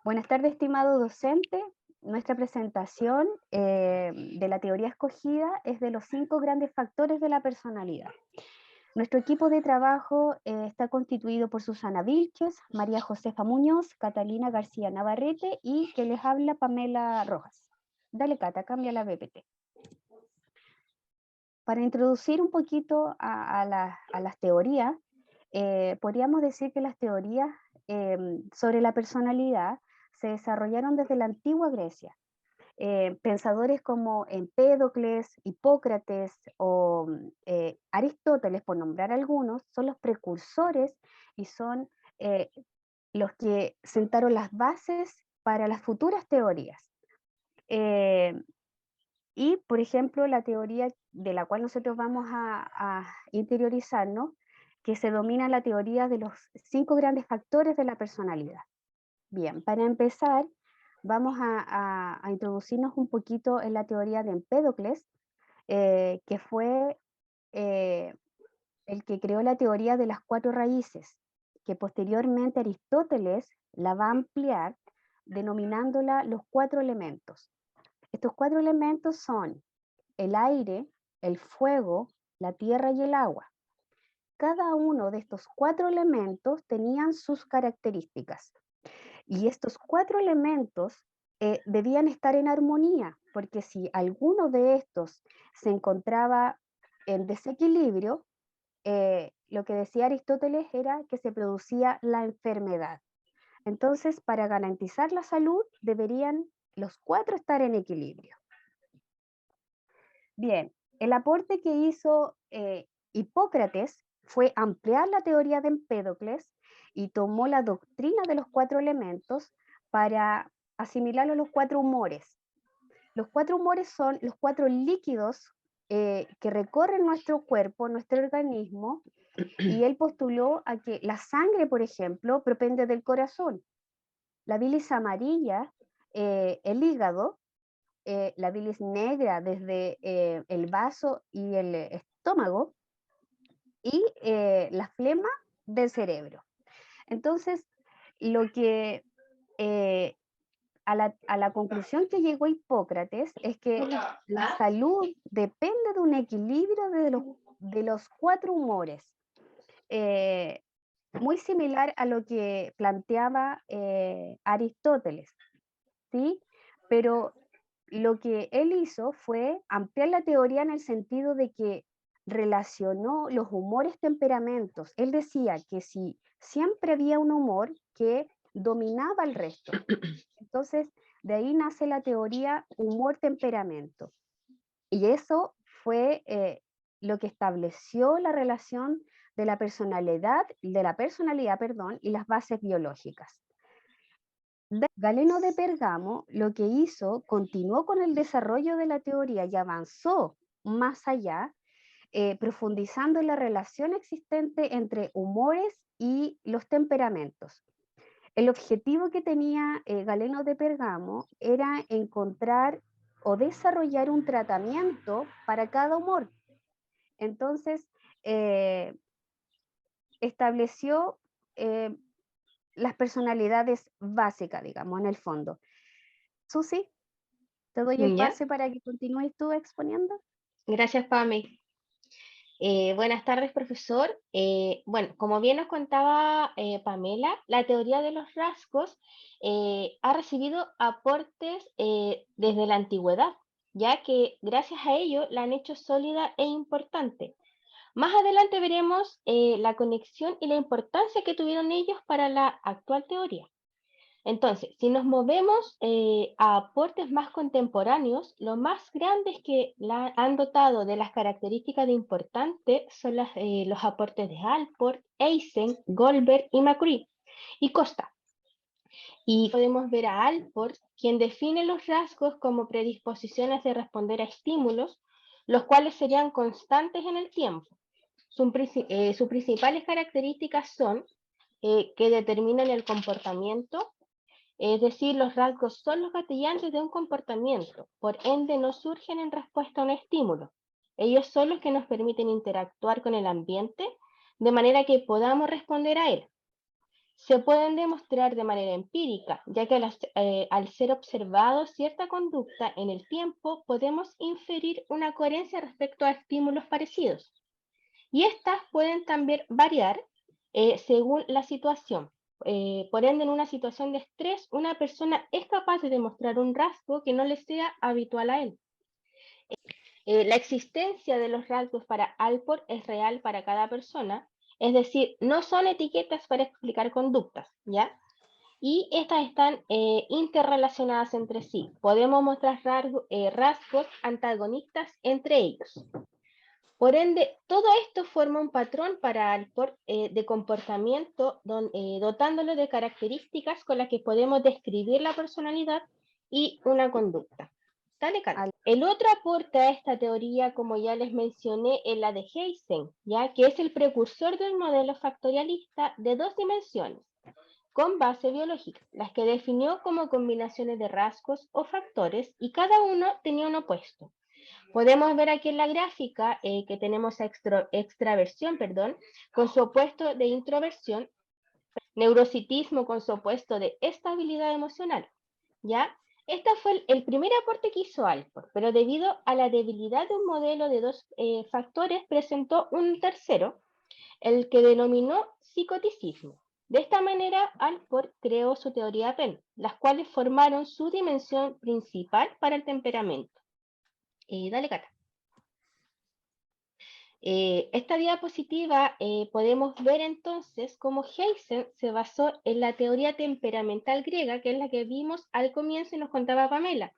Buenas tardes, estimado docente. Nuestra presentación de la teoría escogida es de los 5 grandes factores de la personalidad. Nuestro equipo de trabajo está constituido por Susana Vilches, María Josefa Muñoz, Catalina García Navarrete y que les habla Pamela Rojas. Dale, Cata, cambia la BPT. Para introducir un poquito a las teorías, podríamos decir que las teorías sobre la personalidad se desarrollaron desde la antigua Grecia. Pensadores como Empédocles, Hipócrates o Aristóteles, por nombrar algunos, son los precursores y son eh, los que sentaron las bases para las futuras teorías. Y, por ejemplo, la teoría de la cual nosotros vamos a interiorizarnos, que se domina la teoría de los 5 grandes factores de la personalidad. Bien, para empezar, vamos a introducirnos un poquito en la teoría de Empédocles, que fue el que creó la teoría de las 4 raíces, que posteriormente Aristóteles la va a ampliar denominándola los 4 elementos. Estos 4 elementos son el aire, el fuego, la tierra y el agua. Cada uno de estos 4 elementos tenían sus características. Y estos 4 elementos debían estar en armonía, porque si alguno de estos se encontraba en desequilibrio, lo que decía Aristóteles era que se producía la enfermedad. Entonces, para garantizar la salud, deberían los 4 estar en equilibrio. Bien, el aporte que hizo Hipócrates fue ampliar la teoría de Empédocles y tomó la doctrina de los 4 elementos para asimilarlo a los 4 humores. Los 4 humores son los 4 líquidos que recorren nuestro cuerpo, nuestro organismo, y él postuló a que la sangre, por ejemplo, propende del corazón, la bilis amarilla, el hígado, la bilis negra desde el vaso y el estómago, y la flema del cerebro. Entonces, lo que a la conclusión que llegó Hipócrates es que la salud depende de un equilibrio de los 4 humores, muy similar a lo que planteaba Aristóteles, ¿sí? Pero lo que él hizo fue ampliar la teoría en el sentido de que relacionó los humores temperamentos. Él decía que si siempre había un humor que dominaba el resto. Entonces, de ahí nace la teoría humor-temperamento. Y eso fue lo que estableció la relación de la personalidad, perdón, y las bases biológicas. Galeno de Pergamo lo que hizo, continuó con el desarrollo de la teoría y avanzó más allá, profundizando en la relación existente entre humores y los temperamentos. El objetivo que tenía Galeno de Pergamo era encontrar o desarrollar un tratamiento para cada humor. Entonces, estableció las personalidades básicas, digamos, en el fondo. Susi, te doy el ¿Ya? pase para que continúes tú exponiendo. Gracias, Pame. Buenas tardes, profesor. Bueno, como bien nos contaba Pamela, la teoría de los rasgos ha recibido aportes desde la antigüedad, ya que gracias a ello la han hecho sólida e importante. Más adelante veremos la conexión y la importancia que tuvieron ellos para la actual teoría. Entonces, si nos movemos a aportes más contemporáneos, lo más grandes que la han dotado de las características de importante son los aportes de Alport, Eysen, Goldberg y Macri y Costa. Y podemos ver a Alport, quien define los rasgos como predisposiciones de responder a estímulos, los cuales serían constantes en el tiempo. Sus principales características son que determinan el comportamiento. Es decir, los rasgos son los gatillantes de un comportamiento, por ende no surgen en respuesta a un estímulo. Ellos son los que nos permiten interactuar con el ambiente de manera que podamos responder a él. se pueden demostrar de manera empírica, ya que al ser observado cierta conducta en el tiempo, podemos inferir una coherencia respecto a estímulos parecidos. Y estas pueden también variar según la situación. Por ende, en una situación de estrés, una persona es capaz de demostrar un rasgo que no le sea habitual a él. La existencia de los rasgos para Alport es real para cada persona, es decir, no son etiquetas para explicar conductas, ¿ya? Y estas están interrelacionadas entre sí. Podemos mostrar rasgos antagonistas entre ellos. Por ende, todo esto forma un patrón para Alport de comportamiento, dotándolo de características con las que podemos describir la personalidad y una conducta. Dale, Kat. El otro aporte a esta teoría, como ya les mencioné, es la de Heysen, ¿ya? Que es el precursor del modelo factorialista de 2 dimensiones, con base biológica, las que definió como combinaciones de rasgos o factores, y cada uno tenía un opuesto. Podemos ver aquí en la gráfica que tenemos extraversión, con su opuesto de introversión, neurocitismo con su opuesto de estabilidad emocional, ¿ya? Este fue el primer aporte que hizo Alport, pero debido a la debilidad de un modelo de 2 factores, presentó un tercero, el que denominó psicoticismo. De esta manera, Alport creó su teoría PEN, las cuales formaron su dimensión principal para el temperamento. Dale, Cata. Esta diapositiva podemos ver entonces cómo Heysen se basó en la teoría temperamental griega, que es la que vimos al comienzo y nos contaba Pamela,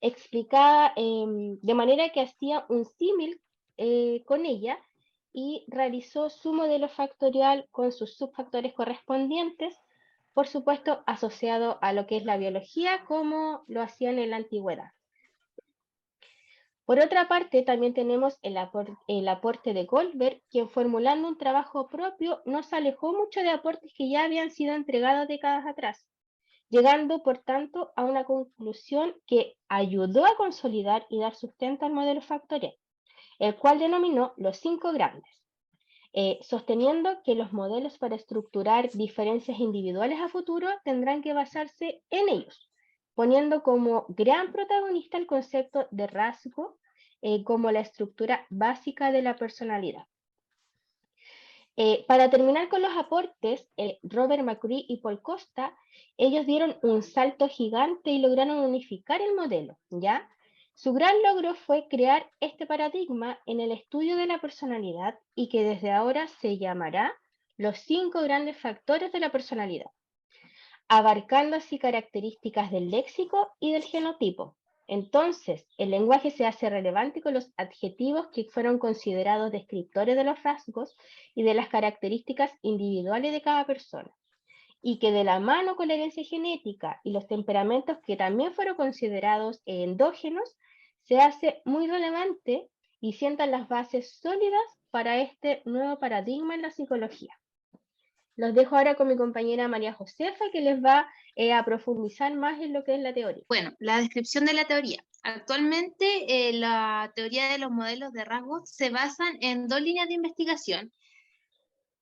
explicada de manera que hacía un símil con ella y realizó su modelo factorial con sus subfactores correspondientes, por supuesto asociado a lo que es la biología, como lo hacían en la antigüedad. Por otra parte, también tenemos el aporte de Goldberg, quien formulando un trabajo propio nos alejó mucho de aportes que ya habían sido entregados décadas atrás, llegando por tanto a una conclusión que ayudó a consolidar y dar sustento al modelo factorial, el cual denominó los 5 grandes, sosteniendo que los modelos para estructurar diferencias individuales a futuro tendrán que basarse en ellos, poniendo como gran protagonista el concepto de rasgo como la estructura básica de la personalidad. Para terminar con los aportes, Robert McCree y Paul Costa, ellos dieron un salto gigante y lograron unificar el modelo, ¿ya? Su gran logro fue crear este paradigma en el estudio de la personalidad y que desde ahora se llamará los 5 grandes factores de la personalidad, abarcando así características del léxico y del genotipo. Entonces, el lenguaje se hace relevante con los adjetivos que fueron considerados descriptores de los rasgos y de las características individuales de cada persona, y que de la mano con la herencia genética y los temperamentos que también fueron considerados endógenos, se hace muy relevante y sientan las bases sólidas para este nuevo paradigma en la psicología. Los dejo ahora con mi compañera María Josefa, que les va a profundizar más en lo que es la teoría. Bueno, la descripción de la teoría. Actualmente la teoría de los modelos de rasgos se basan en 2 líneas de investigación.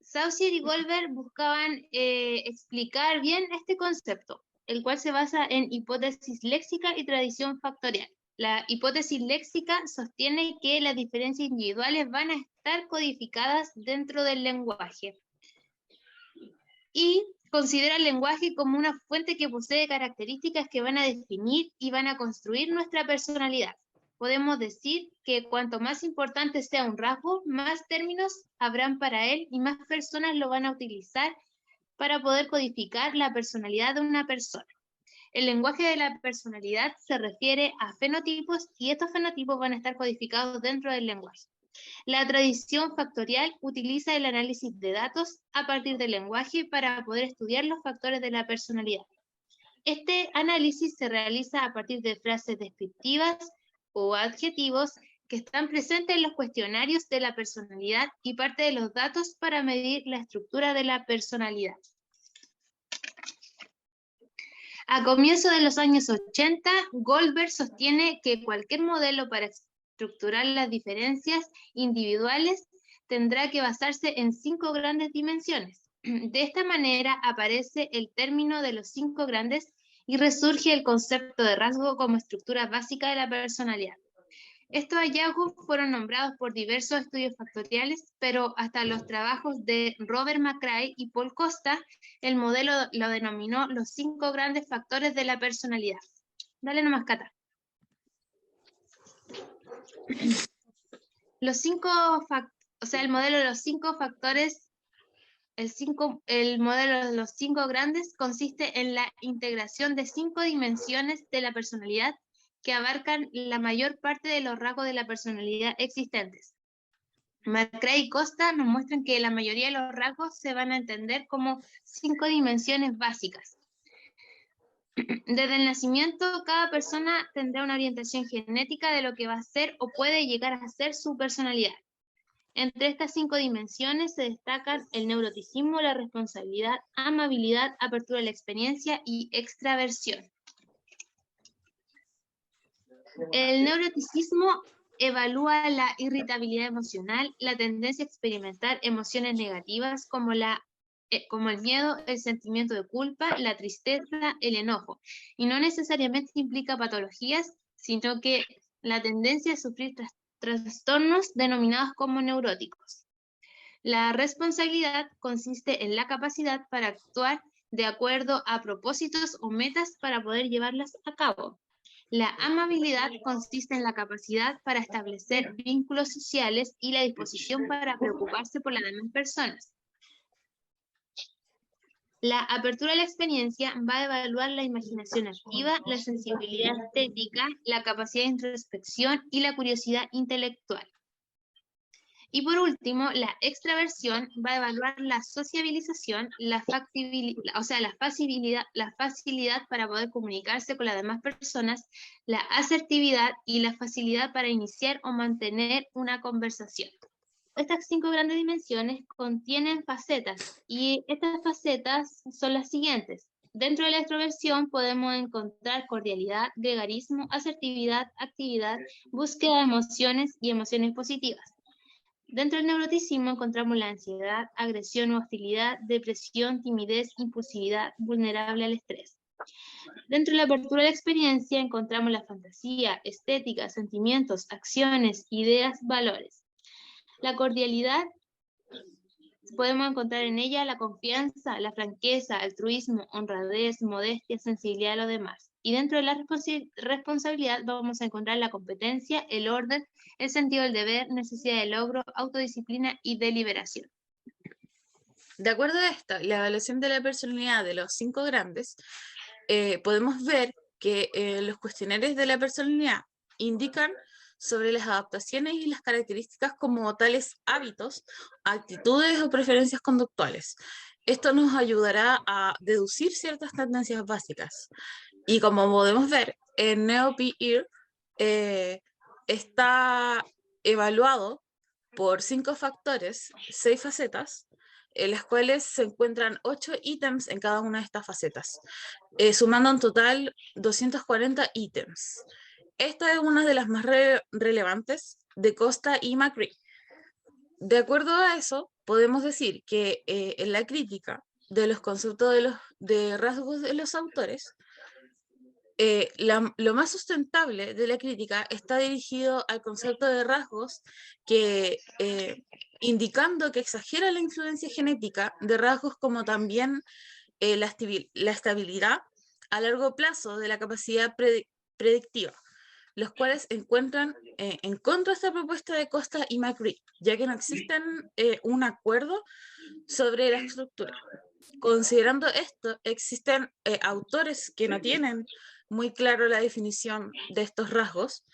Saussure y Goldberg buscaban explicar bien este concepto, el cual se basa en hipótesis léxica y tradición factorial. La hipótesis léxica sostiene que las diferencias individuales van a estar codificadas dentro del lenguaje y considera el lenguaje como una fuente que posee características que van a definir y van a construir nuestra personalidad. Podemos decir que cuanto más importante sea un rasgo, más términos habrán para él y más personas lo van a utilizar para poder codificar la personalidad de una persona. El lenguaje de la personalidad se refiere a fenotipos y estos fenotipos van a estar codificados dentro del lenguaje. La tradición factorial utiliza el análisis de datos a partir del lenguaje para poder estudiar los factores de la personalidad. Este análisis se realiza a partir de frases descriptivas o adjetivos que están presentes en los cuestionarios de la personalidad y parte de los datos para medir la estructura de la personalidad. A comienzos de los años 80, Goldberg sostiene que cualquier modelo para estructurar las diferencias individuales tendrá que basarse en 5 grandes dimensiones. De esta manera aparece el término de los 5 grandes y resurge el concepto de rasgo como estructura básica de la personalidad. Estos hallazgos fueron nombrados por diversos estudios factoriales, pero hasta los trabajos de Robert McCrae y Paul Costa, el modelo lo denominó los 5 grandes factores de la personalidad. Dale nomás, Cata. El modelo de los 5 factores, el modelo de los 5 grandes consiste en la integración de 5 dimensiones de la personalidad que abarcan la mayor parte de los rasgos de la personalidad existentes. McCrae y Costa nos muestran que la mayoría de los rasgos se van a entender como 5 dimensiones básicas. Desde el nacimiento, cada persona tendrá una orientación genética de lo que va a ser o puede llegar a ser su personalidad. Entre estas 5 dimensiones se destacan el neuroticismo, la responsabilidad, amabilidad, apertura a la experiencia y extraversión. El neuroticismo evalúa la irritabilidad emocional, la tendencia a experimentar emociones negativas como el miedo, el sentimiento de culpa, la tristeza, el enojo, y no necesariamente implica patologías, sino que la tendencia a sufrir trastornos denominados como neuróticos. La responsabilidad consiste en la capacidad para actuar de acuerdo a propósitos o metas para poder llevarlas a cabo. La amabilidad consiste en la capacidad para establecer vínculos sociales y la disposición para preocuparse por las demás personas. La apertura a la experiencia va a evaluar la imaginación activa, la sensibilidad estética, la capacidad de introspección y la curiosidad intelectual. Y por último, la extraversión va a evaluar la sociabilización, la facilidad para poder comunicarse con las demás personas, la asertividad y la facilidad para iniciar o mantener una conversación. Estas 5 grandes dimensiones contienen facetas y estas facetas son las siguientes. Dentro de la extroversión podemos encontrar cordialidad, gregarismo, asertividad, actividad, búsqueda de emociones y emociones positivas. Dentro del neuroticismo encontramos la ansiedad, agresión o hostilidad, depresión, timidez, impulsividad, vulnerable al estrés. Dentro de la apertura de la experiencia encontramos la fantasía, estética, sentimientos, acciones, ideas, valores. La cordialidad, podemos encontrar en ella la confianza, la franqueza, altruismo, honradez, modestia, sensibilidad a los demás. Y dentro de la responsabilidad vamos a encontrar la competencia, el orden, el sentido del deber, necesidad de logro, autodisciplina y deliberación. De acuerdo a esta, la evaluación de la personalidad de los 5 grandes, podemos ver que los cuestionarios de la personalidad indican sobre las adaptaciones y las características como tales hábitos, actitudes o preferencias conductuales. Esto nos ayudará a deducir ciertas tendencias básicas. Y como podemos ver, el NeoPIR está evaluado por 5 factores, 6 facetas, en las cuales se encuentran 8 ítems en cada una de estas facetas, sumando en total 240 ítems. Esta es una de las más relevantes de Costa y McCrae. De acuerdo a eso, podemos decir que en la crítica de los conceptos de rasgos de los autores, lo más sustentable de la crítica está dirigido al concepto de rasgos que, indicando que exagera la influencia genética de rasgos como también la estabilidad a largo plazo de la capacidad predictiva, los cuales encuentran en contra de esta propuesta de Costa y McCrae, ya que no existen un acuerdo sobre la estructura. Considerando esto, existen autores que no tienen muy claro la definición de estos rasgos,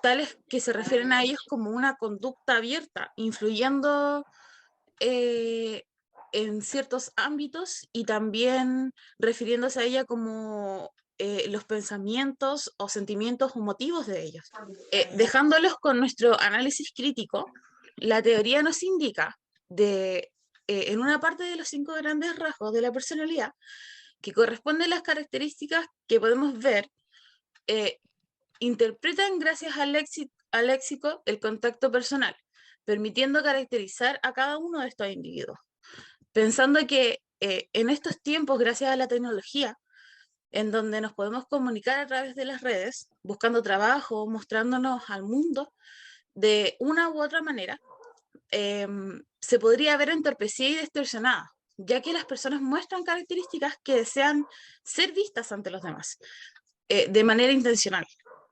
tales que se refieren a ellos como una conducta abierta, influyendo en ciertos ámbitos y también refiriéndose a ella como los pensamientos o sentimientos o motivos de ellos. Dejándolos con nuestro análisis crítico, la teoría nos indica en una parte de los 5 grandes rasgos de la personalidad que corresponden a las características que podemos ver, interpretan gracias al léxico el contacto personal, permitiendo caracterizar a cada uno de estos individuos. pensando que en estos tiempos, gracias a la tecnología, en donde nos podemos comunicar a través de las redes, buscando trabajo, mostrándonos al mundo de una u otra manera, se podría ver entorpecida y distorsionada, ya que las personas muestran características que desean ser vistas ante los demás, de manera intencional.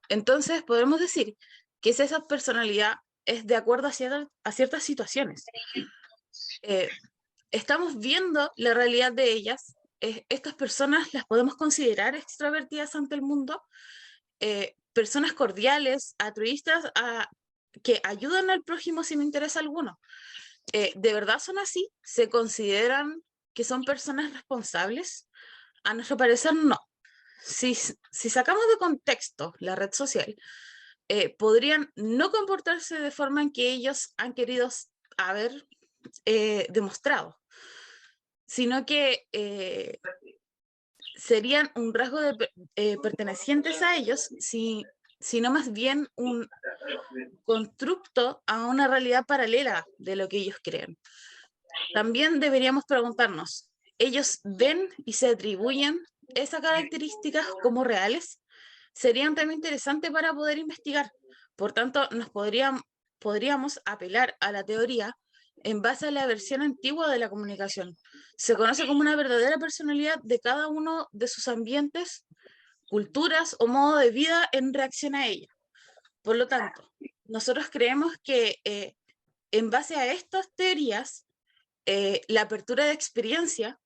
Entonces podemos decir que esa personalidad es de acuerdo a ciertas situaciones. Estamos viendo la realidad de ellas. Estas personas las podemos considerar extrovertidas ante el mundo, personas cordiales, altruistas, que ayudan al prójimo sin interés alguno. ¿De verdad son así? ¿Se consideran que son personas responsables? A nuestro parecer, no. Si sacamos de contexto la red social, podrían no comportarse de forma en que ellos han querido haber demostrado, sino que serían un rasgo de pertenecientes a ellos, sino más bien un constructo a una realidad paralela de lo que ellos creen. También deberíamos preguntarnos, ¿ellos ven y se atribuyen esas características como reales? Sería un tema interesante para poder investigar. Por tanto, podríamos apelar a la teoría en base a la versión antigua de la comunicación. Se conoce como una verdadera personalidad de cada uno de sus ambientes, culturas o modo de vida en reacción a ella. Por lo tanto, nosotros creemos que en base a estas teorías, la apertura de experiencia,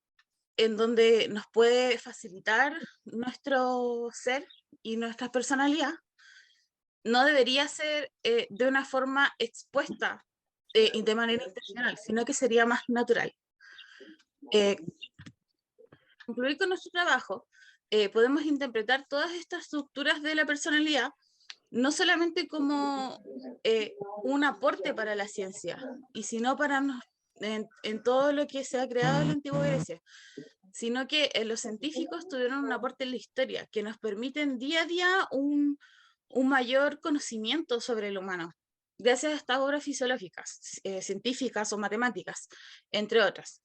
en donde nos puede facilitar nuestro ser y nuestra personalidad, no debería ser de una forma expuesta de manera intencional, sino que sería más natural. Concluir con nuestro trabajo, podemos interpretar todas estas estructuras de la personalidad no solamente como un aporte para la ciencia, y sino para en todo lo que se ha creado en la antigua Grecia, sino que los científicos tuvieron un aporte en la historia que nos permiten día a día un mayor conocimiento sobre el humano, gracias a estas obras fisiológicas, científicas o matemáticas, entre otras.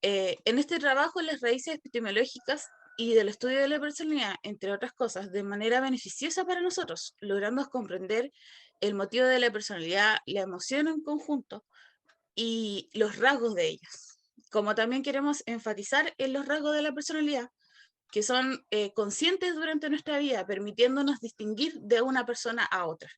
En este trabajo, las raíces epistemológicas y del estudio de la personalidad, entre otras cosas, de manera beneficiosa para nosotros, logrando comprender el motivo de la personalidad, la emoción en conjunto y los rasgos de ellas. Como también queremos enfatizar en los rasgos de la personalidad, que son conscientes durante nuestra vida, permitiéndonos distinguir de una persona a otra.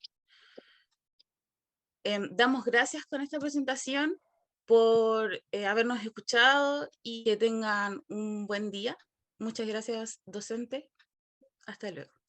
Damos gracias con esta presentación por habernos escuchado y que tengan un buen día. Muchas gracias, docente. Hasta luego.